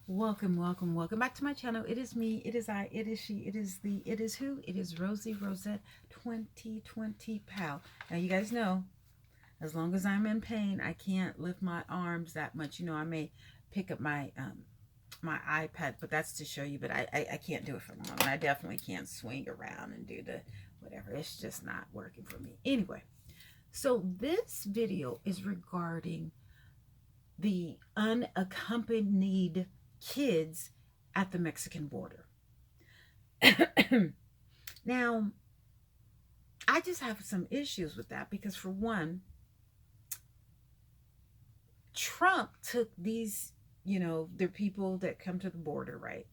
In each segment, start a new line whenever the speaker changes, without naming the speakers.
Welcome back to my channel. It is me, it is I, it is she, it is the, it is who? It is Rosie Rosette 2020 pal. Now you guys know, as long as I'm in pain, I can't lift my arms that much. You know, I may pick up my iPad, but that's to show you, but I can't do it for long. And I definitely can't swing around and do the whatever. It's just not working for me. Anyway, so this video is regarding the unaccompanied kids at the Mexican border. Now, I just have some issues with that because, for one, Trump took these, they're people that come to the border, right?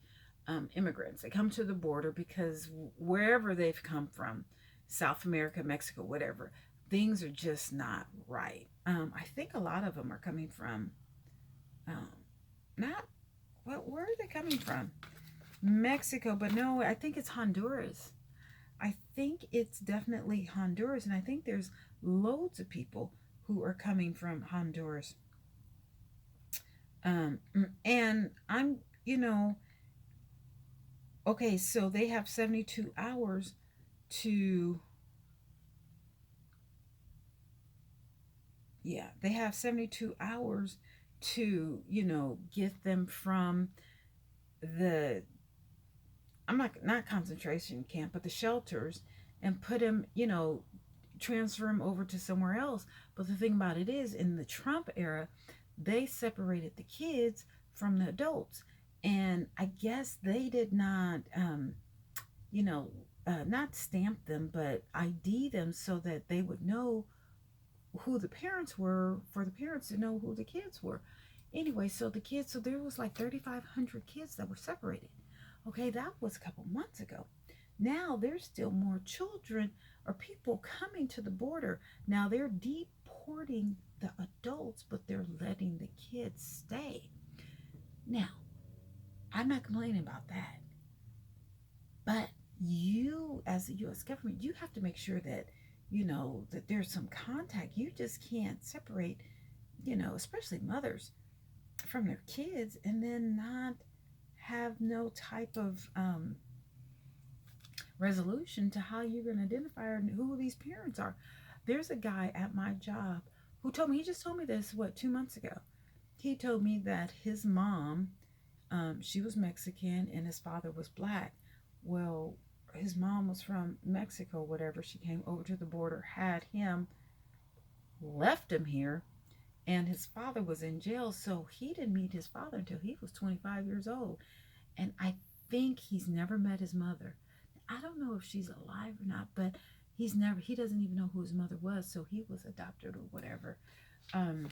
Immigrants. They come to the border because wherever they've come from, South America, Mexico, whatever, things are just not right. I think a lot of them are coming from, um, not, where are they coming from? Mexico, but no, I think it's Honduras. I think it's definitely Honduras, and I think there's loads of people who are coming from Honduras. Um, and I'm, okay, so they have 72 hours to, yeah, they have 72 hours to, get them from the, I'm not concentration camp, but the shelters, and put them, transfer them over to somewhere else. But the thing about it is, in the Trump era, they separated the kids from the adults, and I guess they did not, you know, not stamp them, but ID them so that they would know who the parents were, for the parents to know who the kids were. Anyway, so the kids, so there was like 3,500 kids that were separated. Okay, that was a couple months ago. Now there's still more children or people coming to the border. Now they're deporting the adults, but they're letting the kids stay. Now, I'm not complaining about that. But you, as the US government, you have to make sure that, that there's some contact. You just can't separate, especially mothers from their kids and then not have no type of resolution to how you're going to identify who these parents are. There's a guy at my job who told me, he just told me this, 2 months ago. He told me that his mom, she was Mexican and his father was black. Well, his mom was from Mexico, whatever. She came over to the border, had him, left him here, and his father was in jail. So he didn't meet his father until he was 25 years old. And I think he's never met his mother. I don't know if she's alive or not, but he doesn't even know who his mother was. So he was adopted or whatever. Um,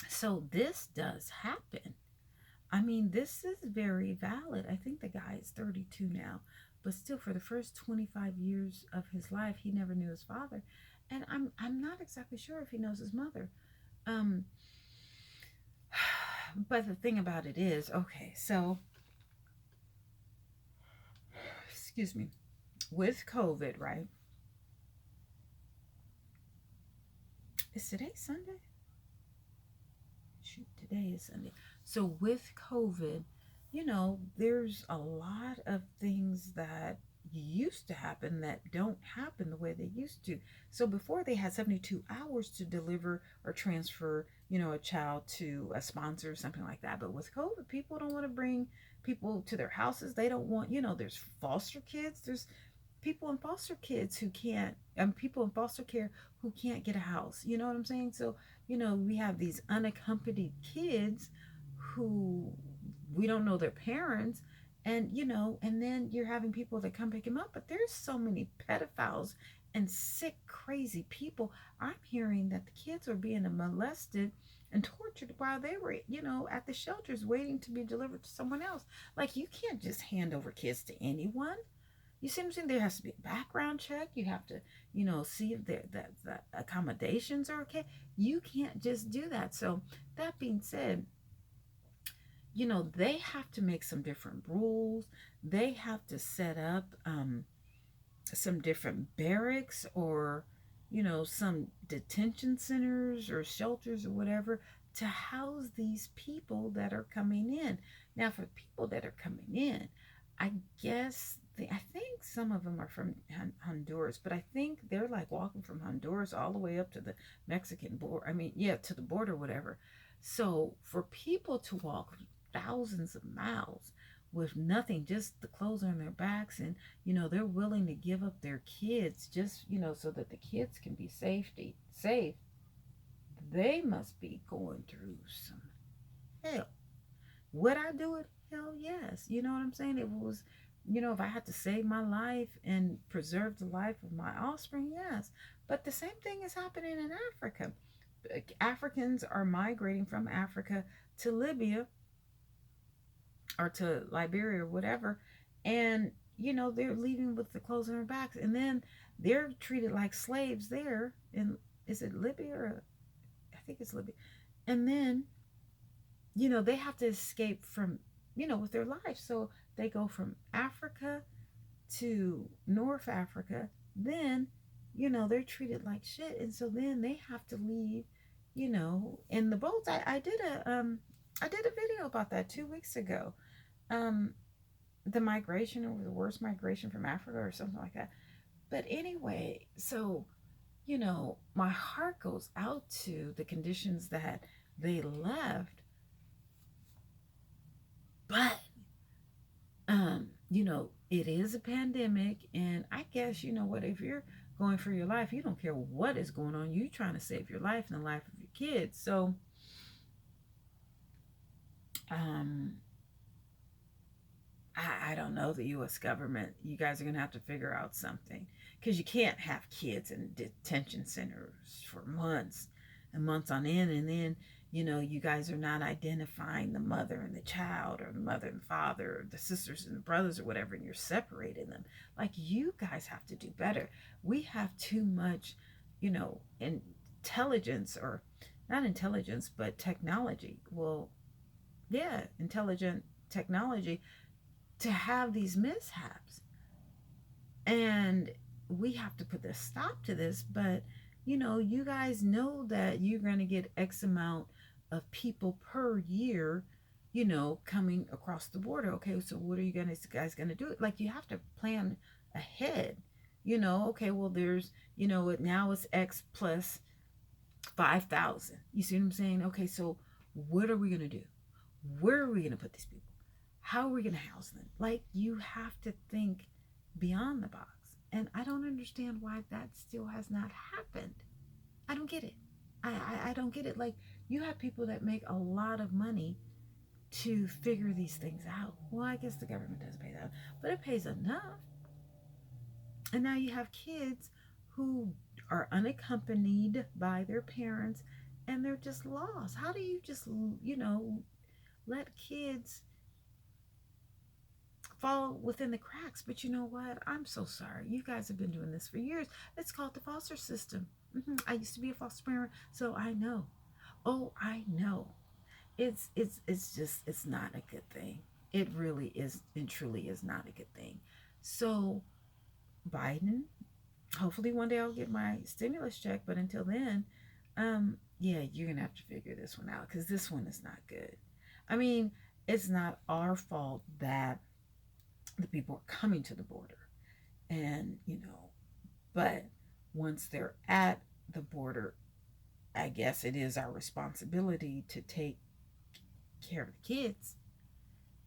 so this does happen. I mean, this is very valid. I think the guy is 32 now, but still, for the first 25 years of his life, he never knew his father, and I'm not exactly sure if he knows his mother. Um, but the thing about it is, okay, so excuse me, with COVID, right? Is today Sunday? Shoot, today is Sunday. So with COVID, there's a lot of things that used to happen that don't happen the way they used to. So before, they had 72 hours to deliver or transfer, a child to a sponsor or something like that. But with COVID, people don't want to bring people to their houses. They don't want, there's foster kids. There's people in foster kids who can't, and people in foster care who can't get a house. You know what I'm saying? So, we have these unaccompanied kids who we don't know their parents, and and then you're having people that come pick them up. But there's so many pedophiles and sick, crazy people. I'm hearing that the kids are being molested and tortured while they were, at the shelters waiting to be delivered to someone else. Like, you can't just hand over kids to anyone. You see what I'm saying? There has to be a background check. You have to, see if the accommodations are okay. You can't just do that. So that being said, they have to make some different rules. They have to set up some different barracks, or, some detention centers or shelters or whatever, to house these people that are coming in. Now, for people that are coming in, I guess I think some of them are from Honduras, but I think they're like walking from Honduras all the way up to the Mexican border. I mean, yeah, to the border, whatever. So for people to walk thousands of miles with nothing, just the clothes on their backs, and they're willing to give up their kids just so that the kids can be safe, they must be going through some hell. Would I do it? Hell yes. You know what I'm saying? It was, if I had to save my life and preserve the life of my offspring, yes. But the same thing is happening in Africa. Africans are migrating from Africa to Libya or to Liberia or whatever, and they're leaving with the clothes on their backs, and then they're treated like slaves there. And is it Libya or I think it's Libya? And then they have to escape from with their life, so they go from Africa to North Africa. Then they're treated like shit, and so then they have to leave in the boats. I did a video about that 2 weeks ago. um the migration, or the worst migration from Africa or something like that. But anyway, so my heart goes out to the conditions that they left. But it is a pandemic, and I guess what, if you're going for your life, you don't care what is going on. You're trying to save your life and the life of your kids. So um I don't know, the U.S. government. You guys are going to have to figure out something, because you can't have kids in detention centers for months and months on end, and then you guys are not identifying the mother and the child, or the mother and the father, or the sisters and the brothers, or whatever, and you're separating them. Like, you guys have to do better. We have too much, intelligence, or not intelligence, but technology. Well, yeah, intelligent technology, to have these mishaps. And we have to put a stop to this. But you guys know that you're going to get X amount of people per year coming across the border. Okay, so what are you guys going to do? Like, you have to plan ahead. Okay, well, there's now it's X plus 5,000. You see what I'm saying? Okay, so what are we going to do? Where are we going to put these people? How are we going to house them? Like, you have to think beyond the box. And I don't understand why that still has not happened. I don't get it. I don't get it. Like, you have people that make a lot of money to figure these things out. Well, I guess the government doesn't pay that, but it pays enough. And now you have kids who are unaccompanied by their parents, and they're just lost. How do you just, let kids fall within the cracks? But you know what? I'm so sorry. You guys have been doing this for years. It's called the foster system. I used to be a foster parent, so I know. Oh, I know. It's not a good thing. It really is, and truly is not a good thing. So Biden, hopefully one day I'll get my stimulus check, but until then, yeah, you're gonna have to figure this one out, because this one is not good. I mean, it's not our fault that the people are coming to the border, and but once they're at the border, I guess it is our responsibility to take care of the kids.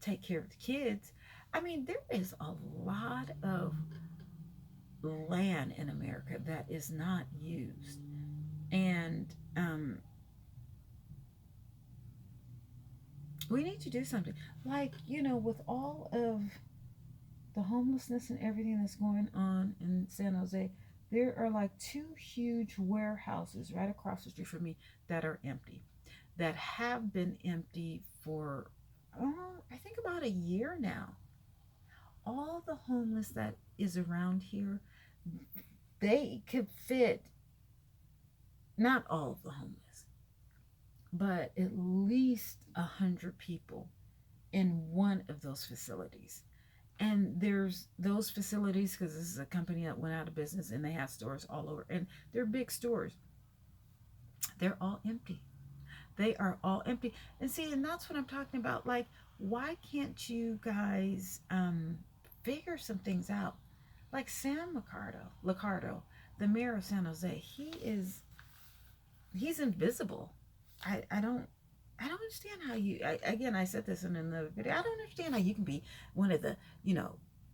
Take care of the kids. I mean, there is a lot of land in America that is not used. And we need to do something. Like, with all of the homelessness and everything that's going on in San Jose, there are like two huge warehouses right across the street from me that are empty, that have been empty for, I think, about a year now. All the homeless that is around here, they could fit, not all of the homeless, but at least 100 people in one of those facilities. And there's those facilities, because this is a company that went out of business, and they have stores all over, and they're big stores. They're all empty. They are all empty. And see, and that's what I'm talking about. Like, why can't you guys figure some things out? Like Sam Licardo, the mayor of San Jose, he's invisible. I don't understand how you. Again, I said this in another video. I don't understand how you can be one of the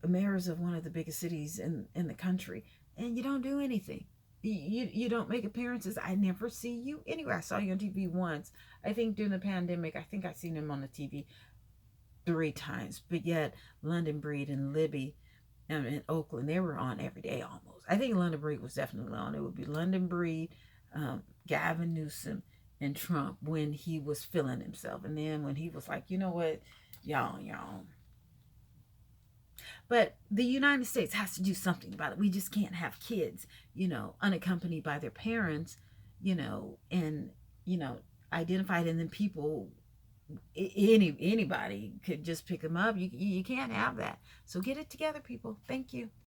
mayors of one of the biggest cities in the country and you don't do anything. You don't make appearances. I never see you anywhere. I saw you on TV once. I think during the pandemic. I think I seen him on the TV 3 times. But yet, London Breed and Libby in Oakland, they were on every day almost. I think London Breed was definitely on. It would be London Breed, Gavin Newsom, and Trump when he was feeling himself. And then when he was like, you know what, y'all. But the United States has to do something about it. We just can't have kids, unaccompanied by their parents, and, identified, and then people, anybody could just pick them up. You can't have that. So get it together, people. Thank you.